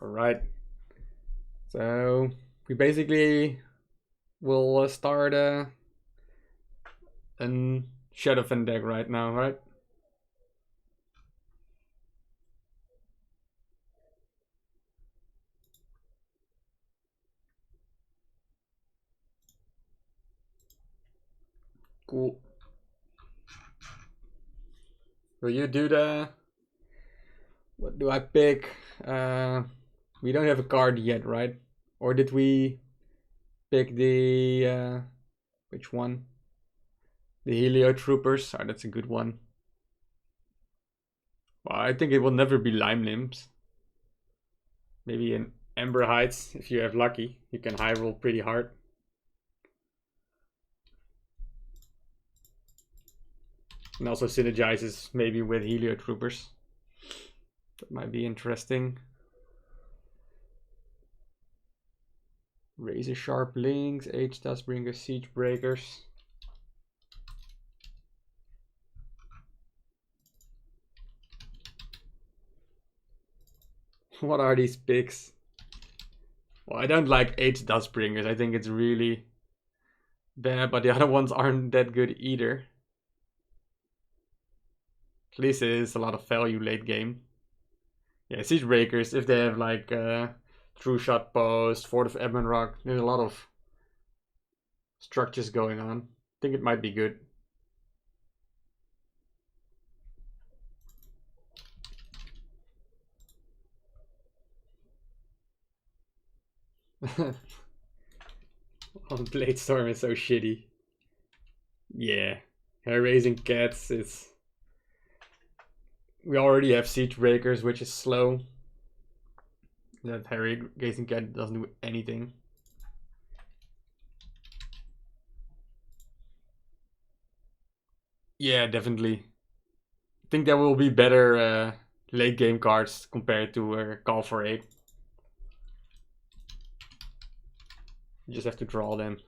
All right. So we basically will start an Shadowfen deck right now, right? Cool. Will you do the... What do I pick? We don't have a card yet, right? Or did we pick the... which one? The Helios Troopers. Oh, that's a good one. Well, I think it will never be Lime Limbs. Maybe in Ember Heights, if you have lucky. You can high roll pretty hard. And also synergizes maybe with Helios Troopers. That might be interesting. Razor Sharp Links, H-Dustbringer, Siege Breakers. What are these picks? Well, I don't like H-Dustbringers. I think it's really bad, but the other ones aren't that good either. At least it is a lot of value late game. Yeah, Siege Breakers, if they have like True Shot Post, Fort of Edmund Rock, there's a lot of structures going on. I think it might be good. Oh, Bladestorm is so shitty. Yeah, Hair Raising Cats is... We already have Siege Breakers, which is slow. That Hair Raising Cat doesn't do anything. Yeah, definitely. I think there will be better late game cards compared to Call for 8. You just have to draw them.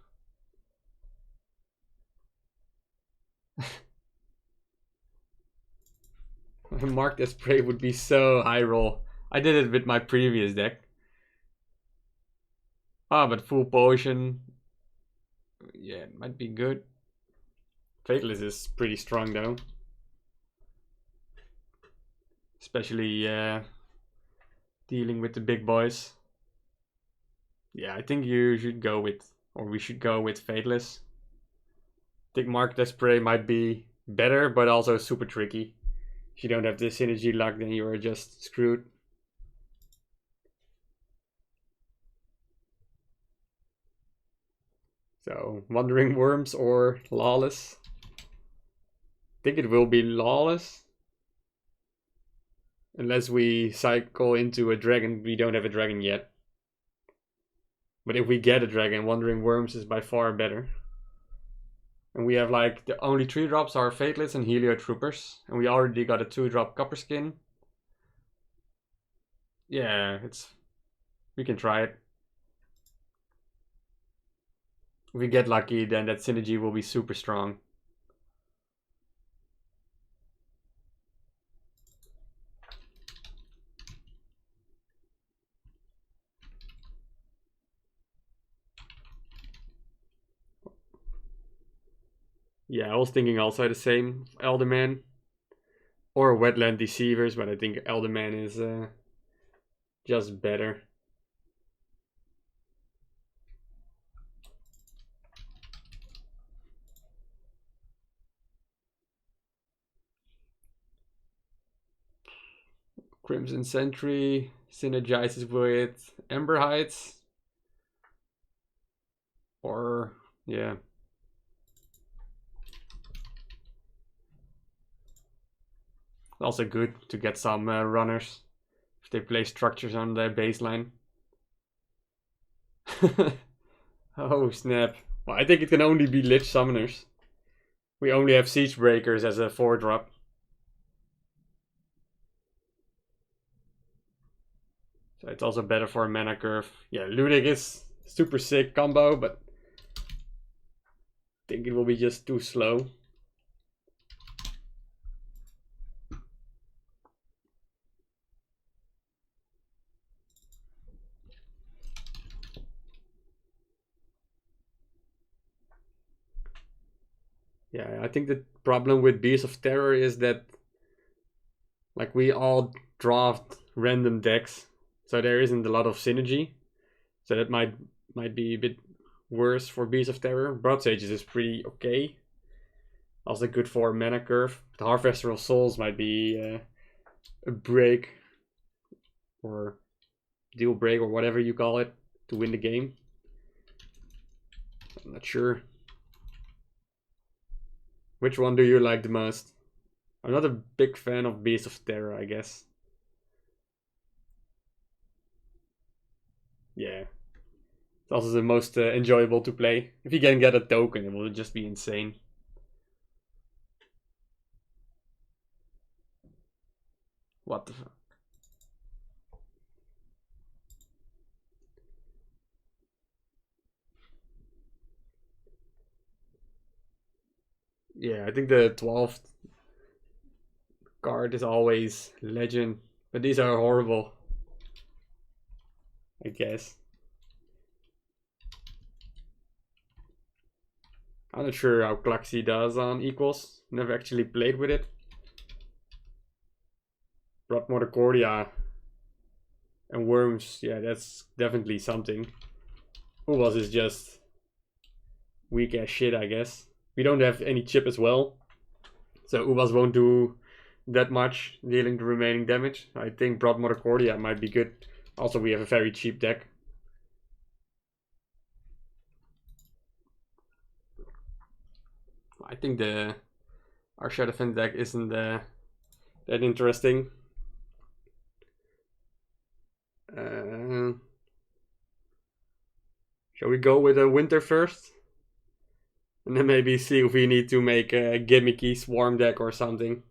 Marked as prey would be so high roll. I did it with my previous deck. Ah, but full potion. Yeah, it might be good. Fatalist is pretty strong though. Especially dealing with the big boys. Yeah, I think you should go with, or we should go with Fatalist. I think Marked as prey might be better, but also super tricky. If you don't have this synergy luck, then you are just screwed. So, Wandering Worms or Lawless? I think it will be Lawless. Unless we cycle into a dragon. We don't have a dragon yet. But if we get a dragon, Wandering Worms is by far better. And we have like, the only 3-drops are Fatalists and Helios Troopers. And we already got a 2-drop Copper Skin. Yeah, we can try it. If we get lucky, then that synergy will be super strong. Yeah, I was thinking also the same, Elderman. Or Wetland Deceivers, but I think Elderman is just better. Crimson Sentry synergizes with Ember Heights. Or, yeah. Also good to get some runners if they play structures on their baseline. Oh snap. Well, I think it can only be Lich Summoners. We only have Siege Breakers as a 4-drop. So it's also better for a mana curve. Yeah, Ludic is super sick combo, but I think it will be just too slow. Yeah, I think the problem with Beast of Terror is that like we all draft random decks, so there isn't a lot of synergy. So that might be a bit worse for Beast of Terror. Broad Sages is pretty okay. Also good for mana curve. The Harvester of Souls might be a break or deal break or whatever you call it to win the game. I'm not sure. Which one do you like the most? I'm not a big fan of Beast of Terror, I guess. Yeah. It's also the most enjoyable to play. If you can get a token, it will just be insane. What the fuck? Yeah, I think the 12th card is always legend, but these are horrible, I guess. I'm not sure how Klaxi does on equals. Never actually played with it. Motocordia and Worms, yeah, that's definitely something. Ubas is just weak as shit, I guess. We don't have any chip as well, so Ubas won't do that much dealing the remaining damage. I think Broad Motocordia might be good. Also, we have a very cheap deck. I think our Shadow Fin deck isn't that interesting. Shall we go with a Winter first? And then maybe see if we need to make a gimmicky Swarm deck or something.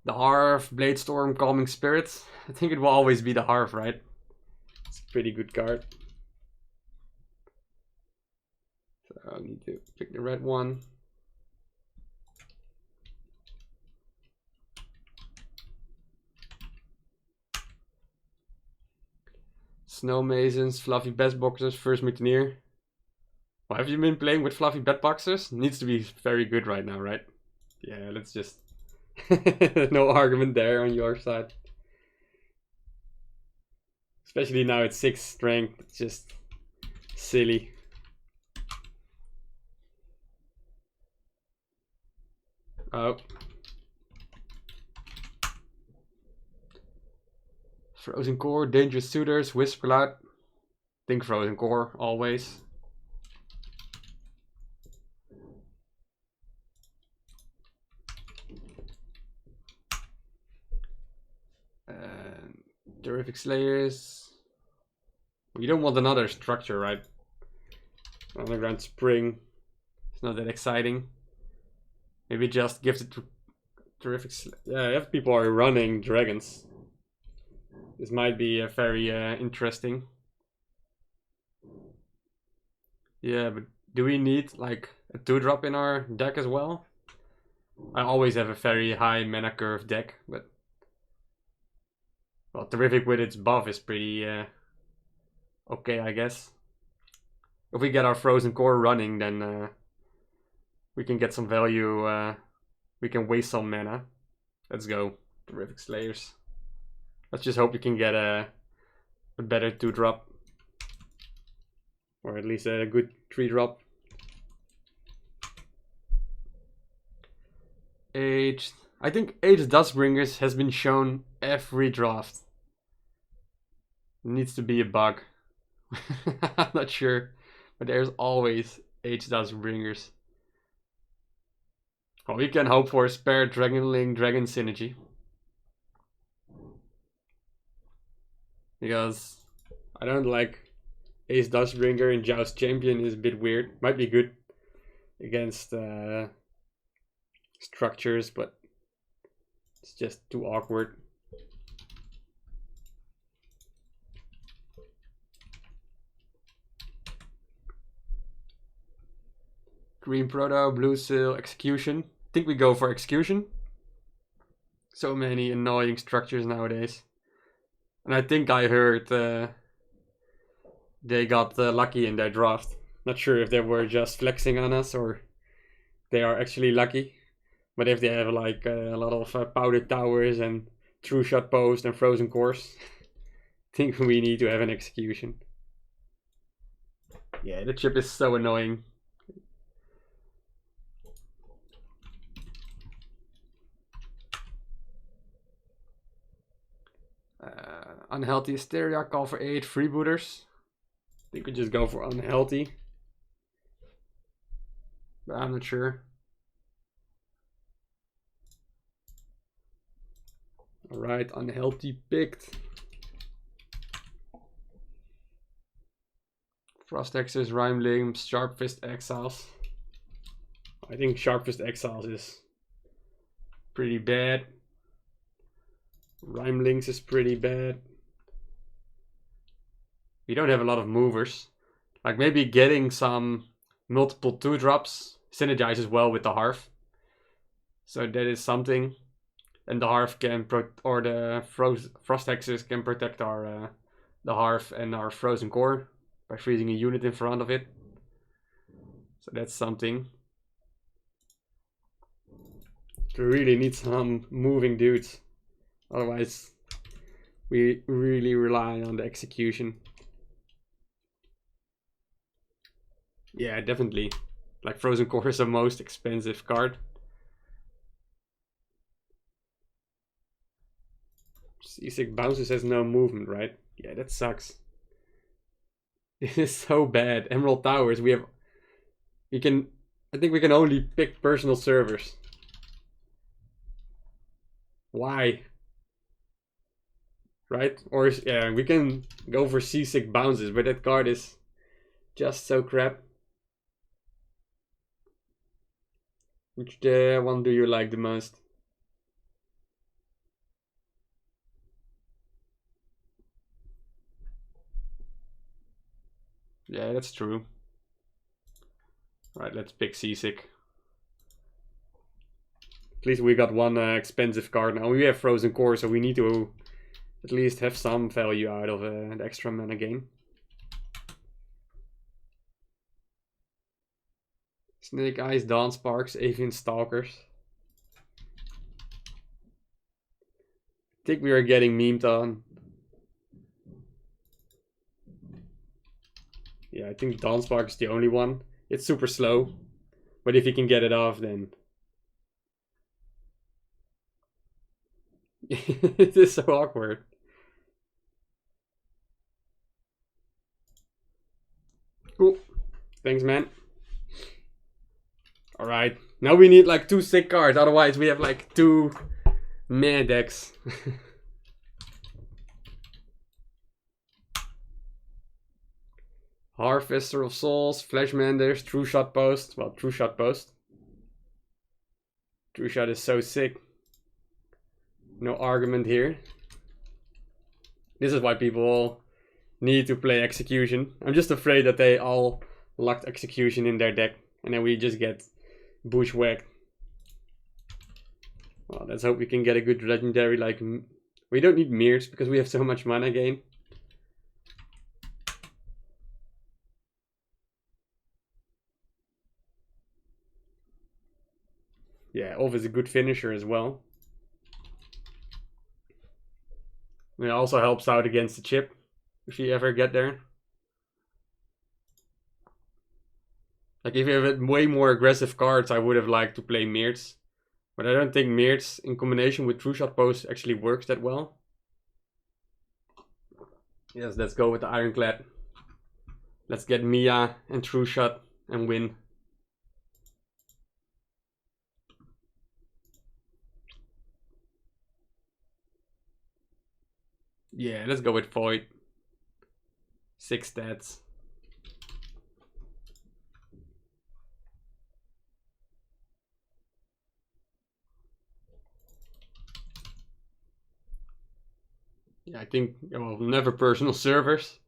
The Harv, Bladestorm, Calming Spirits. I think it will always be the Harv, right? It's a pretty good card. So I need to pick the red one. Snow Masons, Fluffy Bedboxers, First Mutineer. Well, have you been playing with Fluffy Bedboxers? Needs to be very good right now, right? Yeah, let's just... no argument there on your side. Especially now it's 6 strength, it's just silly. Oh. Frozen Core, Dangerous Suitors, Whisperloud. Think Frozen Core, always. Terrific Slayers. We don't want another structure, right? Underground Spring. It's not that exciting. Maybe just give it to Terrific Slayers. Yeah, if people are running dragons. This might be very interesting. Yeah, but do we need like a 2-drop in our deck as well? I always have a very high mana curve deck, but well, Terrific with its buff is pretty okay, I guess. If we get our Frozen Core running, then we can get some value. We can waste some mana. Let's go, Terrific Slayers. Let's just hope we can get a better 2-drop. Or at least a good 3-drop. Aged. I think Aged Dustbringers has been shown every draft. It needs to be a bug. I'm not sure. But there's always Aged Dustbringers. Well, we can hope for a spare Dragonling Dragon synergy. Because I don't like Ace Dustbringer and Joust Champion is a bit weird. Might be good against structures, but it's just too awkward. Green Proto, Blue Seal, Execution. I think we go for Execution. So many annoying structures nowadays. And I think I heard they got lucky in their draft. Not sure if they were just flexing on us or they are actually lucky. But if they have like a lot of powdered towers and true shot post and frozen cores, I think we need to have an execution. Yeah, the chip is so annoying. Unhealthy Hysteria, call for 8 freebooters. I think we just go for unhealthy. But I'm not sure. Alright, unhealthy picked. Frost Hexes, Rhyme Limbs, Sharp Fist Exiles. I think Sharp Fist Exiles is pretty bad. Rhyme Links is pretty bad. We don't have a lot of movers. Like maybe getting some multiple 2-drops synergizes well with the Harv. So that is something. And the Harv can, or the Frost Hexes can protect our the Harv and our Frozen Core by freezing a unit in front of it. So that's something. We really need some moving dudes. Otherwise, we really rely on the execution. Yeah, definitely. Like Frozen Core is the most expensive card. Seasick Bounces has no movement, right? Yeah, that sucks. It is so bad. Emerald Towers, I think we can only pick personal servers. Why? Right? Or, yeah, we can go for Seasick Bounces, but that card is just so crap. Which one do you like the most? Yeah, that's true. Right, let's pick Seasick. At least we got one expensive card now. We have Frozen Core, so we need to at least have some value out of the extra mana gain. Snake Eyes, Dawn Sparks, Avian Stalkers. I think we are getting memed on. Yeah, I think Dawn Spark is the only one. It's super slow, but if you can get it off, then it is so awkward. Cool. Thanks, man. Alright. Now we need like 2 sick cards, otherwise we have like 2 meh decks. Harvester of Souls, Fleshmanders, True Shot Post. Well, True Shot Post. True Shot is so sick. No argument here. This is why people need to play Execution. I'm just afraid that they all locked Execution in their deck and then we just get bushwhacked. Well, let's hope we can get a good legendary. Like, we don't need mirrors because we have so much mana gain. Yeah, Olf is a good finisher as well. It also helps out against the chip if you ever get there. Like if you have way more aggressive cards, I would have liked to play Mirts. But I don't think Mirts in combination with True Shot Post actually works that well. Yes, let's go with the Ironclad. Let's get Mia and True Shot and win. Yeah, let's go with Void. 6 stats. Yeah, I think, well, never personal servers.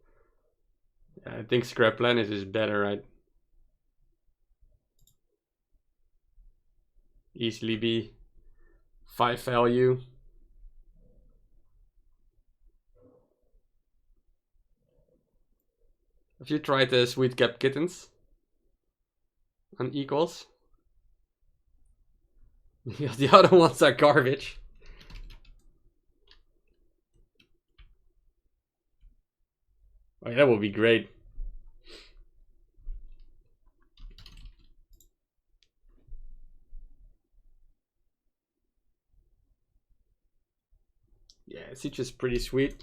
Yeah, I think Scrap Planet is better, right? Easily be 5 value. Have you tried the Sweet Cap Kittens on equals? The other ones are garbage. Oh, yeah, that would be great. Yeah, Siege is pretty sweet.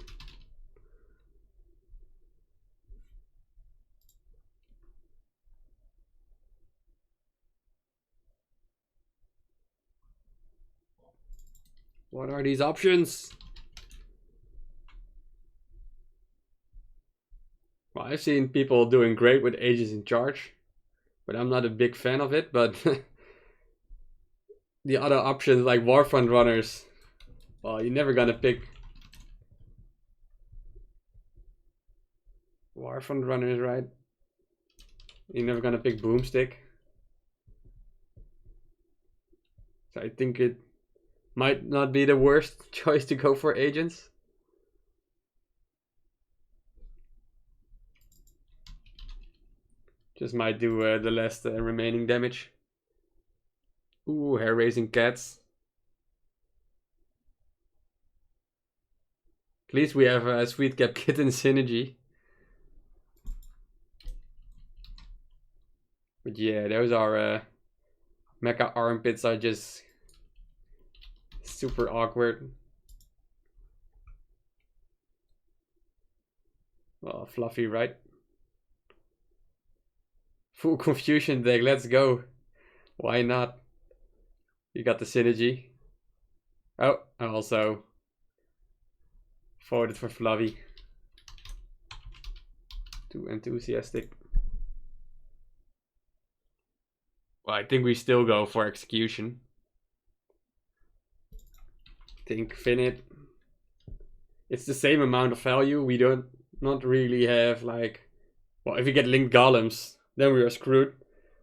What are these options? Well, I've seen people doing great with Ages in Charge, but I'm not a big fan of it. But the other options like Warfront Runners, well, you're never gonna pick Warfront Runners, right? You're never gonna pick Boomstick. So I think it might not be the worst choice to go for Agents. Just might do the last remaining damage. Ooh, hair-raising cats. At least we have a Sweet Cap Kitten synergy. But yeah, those are mecha armpits are just super awkward. Well, fluffy, right? Full confusion deck, let's go. Why not? You got the synergy. Oh, I also voted for Fluffy. Too enthusiastic. Well, I think we still go for Execution. Think Finite. It's the same amount of value. We don't not really have like, well, if you get linked golems, then we are screwed.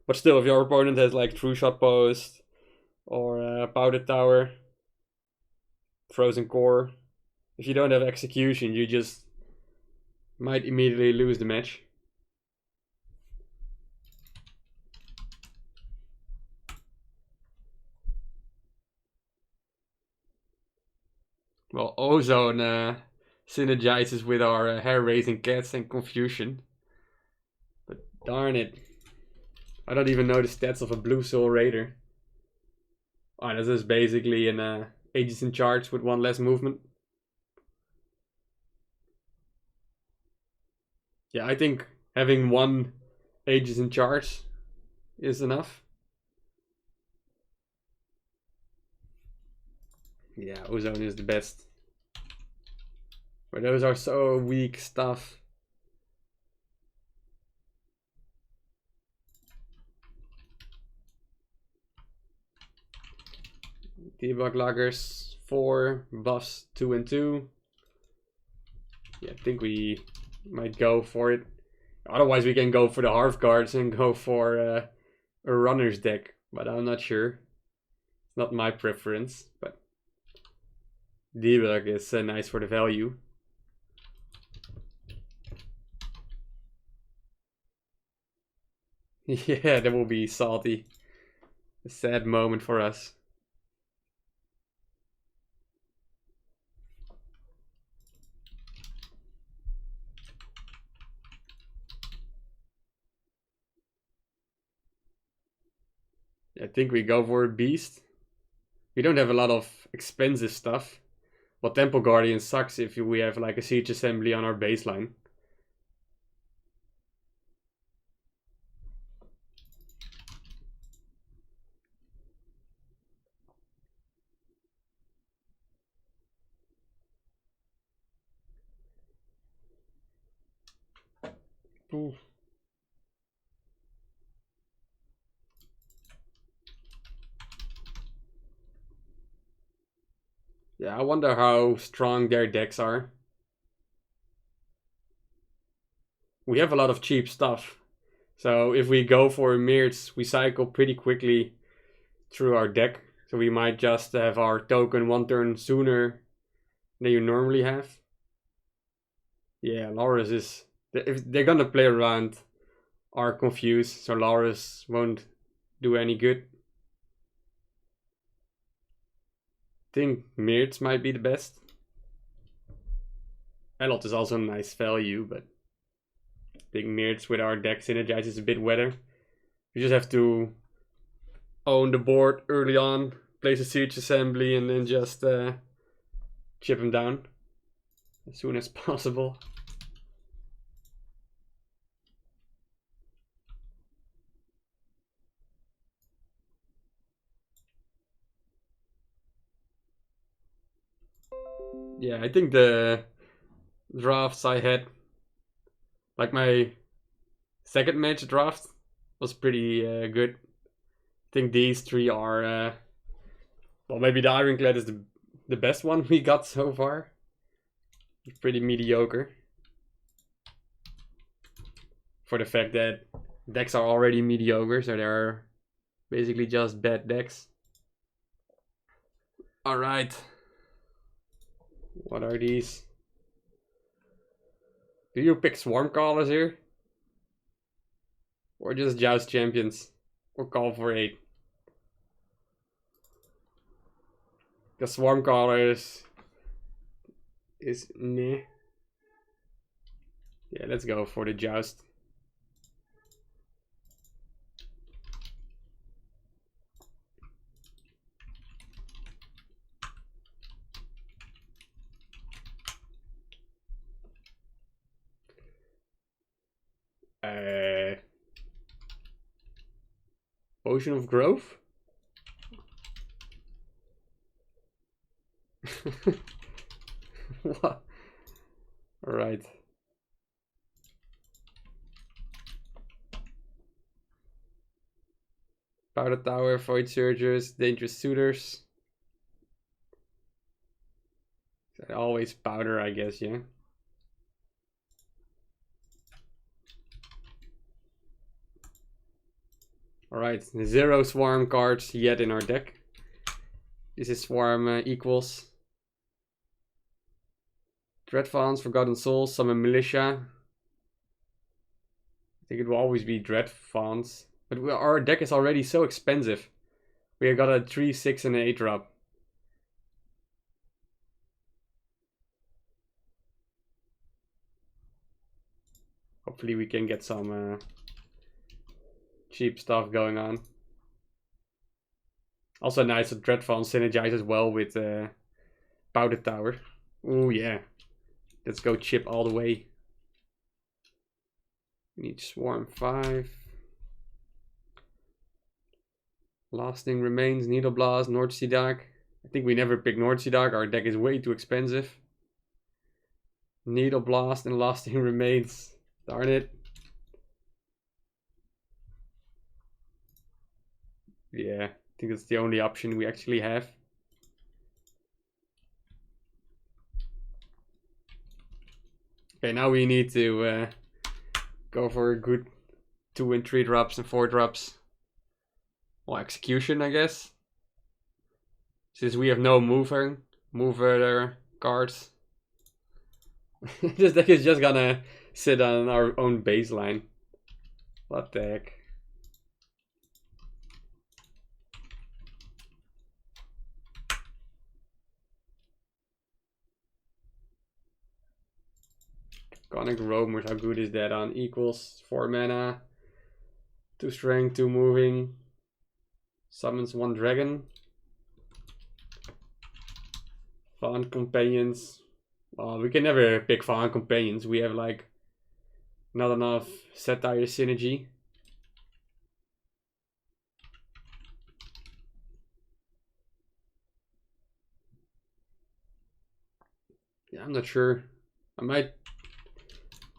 But still, if your opponent has like True Shot Post or Powder Tower, Frozen Core, if you don't have Execution, you just might immediately lose the match. Well, Ozone synergizes with our hair-raising cats and Confusion. But darn it. I don't even know the stats of a Blue Soul Raider. Oh, this is basically an Aegis in Charge with one less movement. Yeah, I think having one Aegis in Charge is enough. Yeah, Ozone is the best. But those are so weak stuff. Debug loggers, 4 buffs, 2 and 2. Yeah, I think we might go for it. Otherwise, we can go for the Harv cards and go for a runner's deck, but I'm not sure. It's not my preference, but Debug is nice for the value. Yeah, that will be salty. A sad moment for us. I think we go for a Beast. We don't have a lot of expensive stuff. But Temple Guardian sucks if we have like a Siege Assembly on our baseline. Ooh. Yeah, I wonder how strong their decks are. We have a lot of cheap stuff. So if we go for Mirts, we cycle pretty quickly through our deck. So we might just have our token one turn sooner than you normally have. Yeah, Loris is If they're gonna play around our confused, so Laurus won't do any good. I think Mirtz might be the best. Elot is also a nice value, but I think Mirtz with our deck synergizes a bit better. We just have to own the board early on, place a siege assembly, and then just chip him down as soon as possible. Yeah, I think the drafts I had, like my second match draft, was pretty good. I think these three are, well, maybe the Ironclad is the best one we got so far. It's pretty mediocre. For the fact that decks are already mediocre, so they're basically just bad decks. Alright. What are these? Do you pick Swarm Callers here? Or just Joust Champions? Or Call for 8? The Swarm Callers is meh. Yeah, let's go for the Joust. Ocean of Growth? What? Alright. Powder Tower, Void Surgers, Dangerous Suitors. Always powder, I guess, yeah. Alright, 0 Swarm cards yet in our deck. This is Swarm equals. Dreadfawns, Forgotten Souls, Summon Militia. I think it will always be Dreadfawns. But our deck is already so expensive. We have got a 3, 6 and an 8 drop. Hopefully we can get some cheap stuff going on. Also nice that Dreadfawns synergizes well with Powder Tower. Oh yeah. Let's go chip all the way. We need Swarm 5. Lasting Remains, Needle Blast, North Sea Dark. I think we never pick North Sea Dark. Our deck is way too expensive. Needle Blast and Lasting Remains. Darn it. Yeah, I think that's the only option we actually have. Okay, now we need to go for a good 2 and 3 drops and 4 drops. Well, Execution, I guess. Since we have no mover cards. This deck is just gonna sit on our own baseline. What the heck? Draconic Roamers, how good is that on equals? 4 mana, 2 strength, 2 moving. Summons 1 dragon. Fawn Companions. Well, we can never pick Fawn Companions. We have like not enough Satire synergy. Yeah, I'm not sure. I might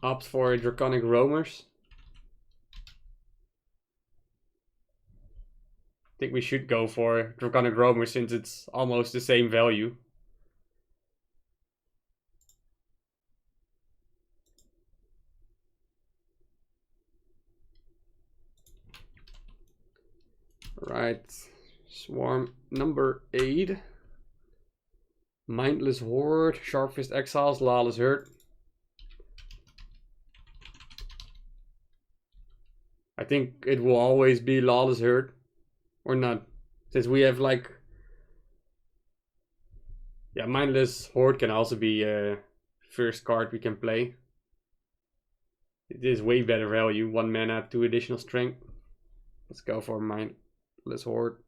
opt for Draconic Roamers. I think we should go for Draconic Roamers since it's almost the same value. Right, Swarm number 8. Mindless Horde, Sharpfist Exiles, Lawless Herd. I think it will always be Lawless Herd. Or not. Since we have like... Yeah, Mindless Horde can also be first card we can play. It is way better value. 1 mana, 2 additional strength. Let's go for Mindless Horde.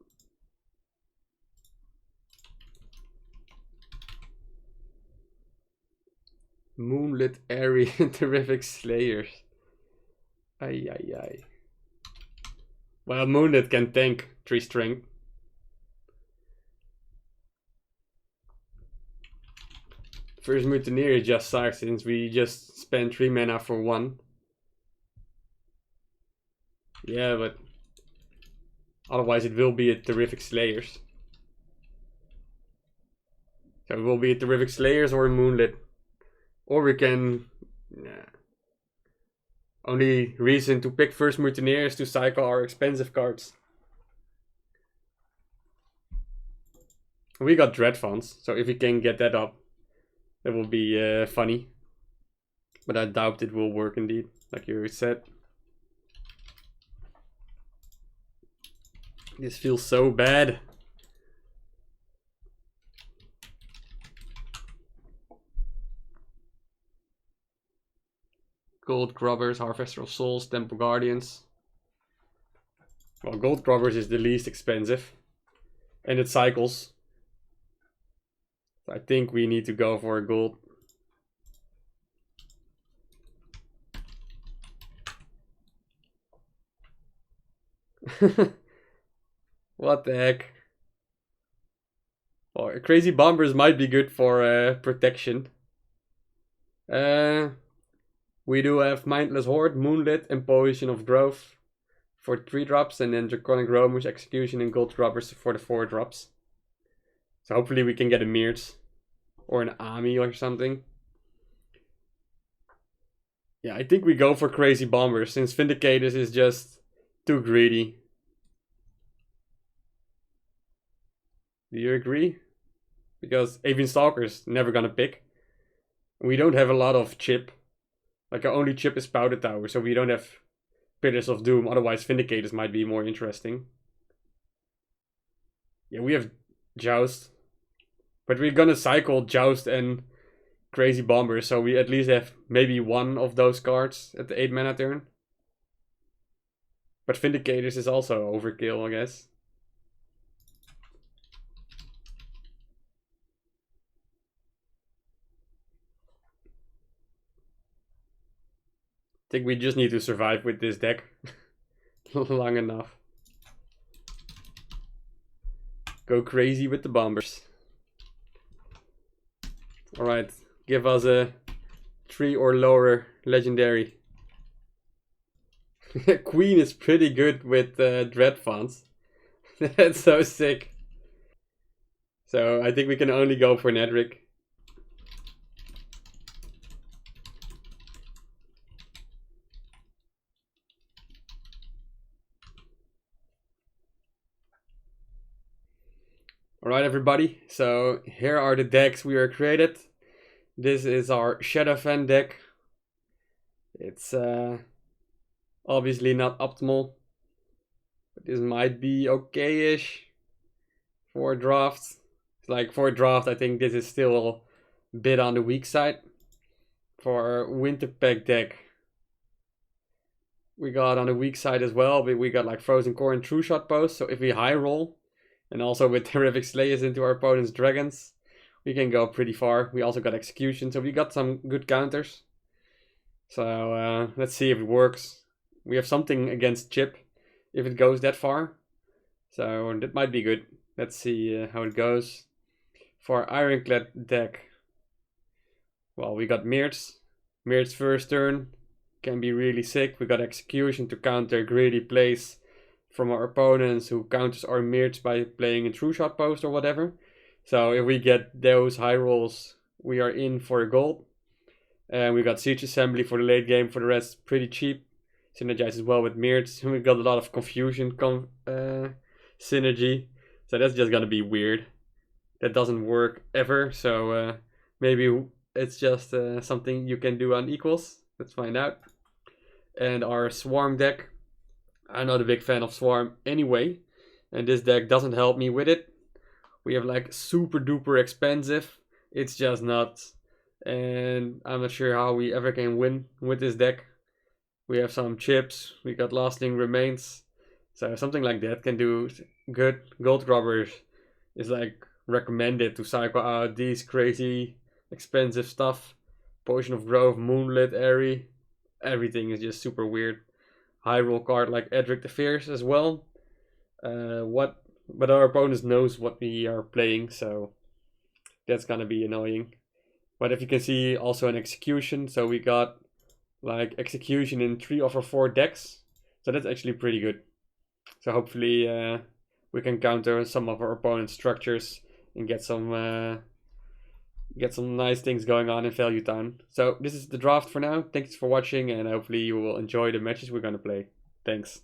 Moonlit Airy and Terrific Slayers. Ay, ay, ay. Well, Moonlit can tank 3 strength. First Mutineer just sucks since we just spent 3 mana for 1. Yeah, but otherwise it will be a Terrific Slayers. So it will be a Terrific Slayers or a Moonlit. Or we can... Nah. Only reason to pick first Mutineer is to cycle our expensive cards. We got Dread Funds, so if we can get that up, that will be funny. But I doubt it will work indeed, like you said. This feels so bad. Gold Grubbers, Harvester of Souls, Temple Guardians. Well, Gold Grubbers is the least expensive. And it cycles. So I think we need to go for a gold. What the heck? Well, Crazy Bombers might be good for protection. We do have Mindless Horde, Moonlit, and Potion of Growth for 3 drops, and then Draconic Roamers, Execution, and Gold Grubbers for the 4 drops. So hopefully we can get a Mirtz or an Ami or something. Yeah, I think we go for Crazy Bombers since Vindicators is just too greedy. Do you agree? Because Avian Stalker's never gonna pick. We don't have a lot of chip. Like our only chip is Powder Tower, so we don't have Pillars of Doom. Otherwise Vindicators might be more interesting. Yeah, we have Joust. But we're gonna cycle Joust and Crazy Bomber, so we at least have maybe one of those cards at the 8 mana turn. But Vindicators is also overkill, I guess. I think we just need to survive with this deck long enough. Go crazy with the bombers. Alright, give us a 3 or lower legendary. Queen is pretty good with Dread Funds. That's so sick. So I think we can only go for Nedrick. Alright everybody, so here are the decks we are created. This is our Shadowfen deck. It's obviously not optimal, but this might be okay-ish for drafts. Like for a draft, I think this is still a bit on the weak side. For our Winter Pack deck, we got on the weak side as well, but we got like Frozen Core and True Shot Post. So if we high roll, and also with Terrific Slayers into our opponent's dragons, we can go pretty far. We also got Execution, so we got some good counters. So let's see if it works. We have something against Chip, if it goes that far. So that might be good. Let's see how it goes. For our Ironclad deck, well, we got Mirtz. Mirtz first turn can be really sick. We got Execution to counter greedy plays from our opponents who counters our Mirtz by playing a True Shot Post or whatever. So if we get those high rolls, we are in for a gold. And we got Siege Assembly for the late game. For the rest, pretty cheap. Synergizes well with Mirtz. We got a lot of confusion synergy. So that's just gonna be weird. That doesn't work ever. So maybe it's just something you can do on equals. Let's find out. And our Swarm deck. I'm not a big fan of Swarm anyway, and this deck doesn't help me with it. We have like super duper expensive. It's just not, and I'm not sure how we ever can win with this deck. We have some chips, we got lasting remains, so something like that can do good. Gold grubbers is like recommended to cycle out these crazy expensive stuff. Potion of Growth, Moonlit Airy, everything is just super weird. High roll card like Edric the Fierce as well. What? But our opponent knows what we are playing, so that's gonna be annoying. But if you can see, also an execution, so we got like execution in 3 of our 4 decks, so that's actually pretty good. So hopefully we can counter some of our opponent's structures and get some nice things going on in Value Town. So this is the draft for now. Thanks for watching, and hopefully you will enjoy the matches we're gonna play. Thanks.